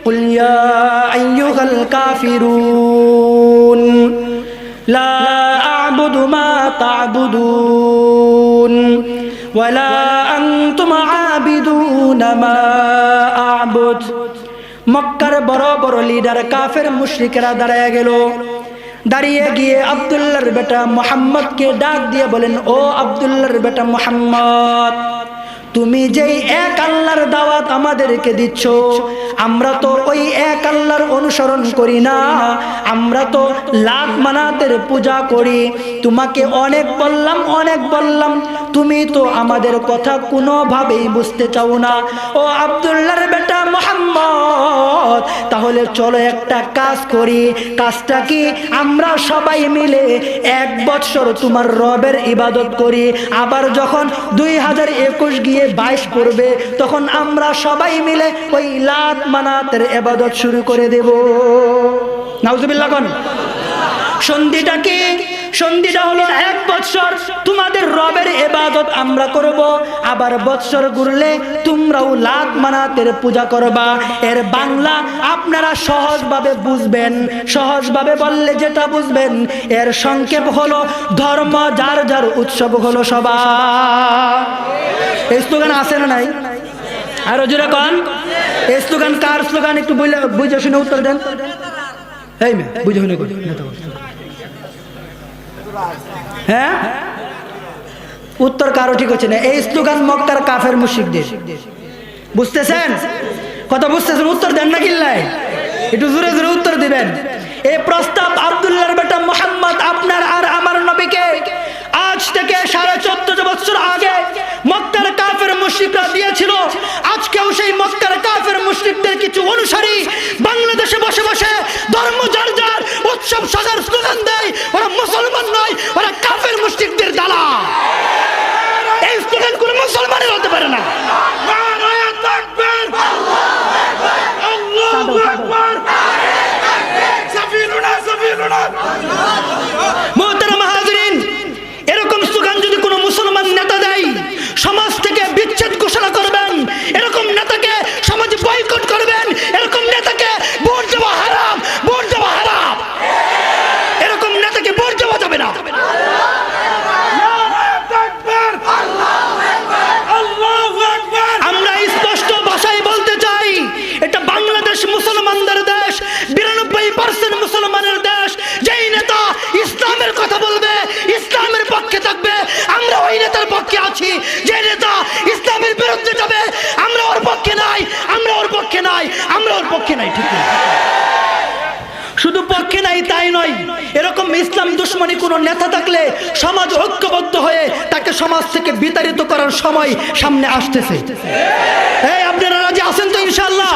কুল ইয়া আইয়ুহাল কাফিরুন লা আ'বুদু মা তা'বুদুন ওয়ালা আনতুম আবিদুনা মা আ'বুদ। মক্কার বড় বড় লিডার কাফের মুশরিকরা দাঁড়ায় গেল। দাঁড়িয়ে গিয়ে আব্দুল্লাহর বেটা মুহাম্মদকে ডাক দিয়ে বলেন, ও আব্দুল্লাহর বেটা মুহাম্মদ, তুমি যেই এক আল্লাহর দাওয়াত আমাদেরকে দিচ্ছ, আমরা তো ওই এক আল্লাহর অনুসরণ করি না, আমরা তো লাত মানাতের পূজা করি। তোমাকে অনেক বললাম, তুমি তো আমাদের কথা কোনোভাবেই বুঝতে চাও না। ও আব্দুল্লাহর বেটা মুহাম্মদ, তাহলে চলো একটা কাজ করি। কাজটা কি? আমরা সবাই মিলে 1 বছর তোমার রবের ইবাদত করি, আবার যখন 2021 গিয়ে 22 পড়বে, তখন আমরা সবাই মিলে ওই লাত মানাতের ইবাদত শুরু করে দেব। নাউজুবিল্লাহ কোন সন্ধিটা কি? সন্ধিটা হলো 1 বছর তোমাদের রবের ইবাদত আমরা করব, আবার বছর ঘুরলে তোমরাও লাত মানাতের পূজা করবা। এর বাংলা আপনারা সহজভাবে বুঝবেন, সহজভাবে বললে যেটা বুঝবেন, এর সংক্ষেপ হলো ধর্ম যার যার উৎসব হলো সবার। এই স্লোগান আছে না নাই? আরো জোরে কোন এই স্লোগান কার স্লোগান? একটু বুঝে শুনে উত্তর দেন। এই মে বুঝে শুনে কই হ্যাঁ, উত্তর কারো ঠিক হচ্ছে না। এই স্লোগান মক্কার কাফের মুশরিকদের। বুঝতেছেন কথা? বুঝতেছেন? উত্তর দেন না কিল্লাই? একটু জোরে জোরে উত্তর দিবেন। এই প্রস্তাব আব্দুল্লাহর বেটা মুহাম্মদ আপনার আর আমার নবীকে আজ থেকে 14.5 বছর আগে মক্কার কাফের মুশরিকরা দিয়েছিল। আজকেও সেই মক্কার কাফের মুশরিকদের কিছু অনুসারী বাংলাদেশে বসে বসে ধর্ম যার যার উৎসব সাজার স্লোগান দেয়। ওরা মুসলমান নয়, ওরা কাফের মুশরিকদের দালাল। এই স্লোগান কোন মুসলমানের হতে পারে না। মুহতারাম হাজিরিন, এরকম স্লোগান যদি কোনো মুসলমান নেতা দেয়, সমাজ থেকে বিচ্ছেদ ঘোষণা করবেন। এরকম নেতাকে সমাজে বয়কট করবেন। এরকম নেতাকে ভোট দেওয়া হারাম, ভোট দেওয়া হারাম। এরকম নেতাকে ভোট দেওয়া যাবে না। আমরা স্পষ্ট ভাষায় বলতে চাই, এটা বাংলাদেশ মুসলমানদের দেশ, 92% মুসলমানের দেশ। যেই নেতা ইসলামের কথা বলবে, ইসলামের পক্ষে থাকবে, আমরা ওই নেতার পক্ষে আছি। যে নেতা ইসলামের বিরুদ্ধে যাবে, আমরা ওর পক্ষে নাই, আমরা ওর পক্ষে নাই, আমরা ওর পক্ষে নাই। ঠিক আছে? শুধু পক্ষে নাই তাই নয়, এরকম ইসলাম দুশ্মনী কোন নেতা থাকলে সমাজ ঐক্যবদ্ধ হয়ে তাকে সমাজ থেকে বিতাড়িত করার সময় সামনে আসতেছে। এই আপনারা রাজি আছেন তো ইনশাআল্লাহ?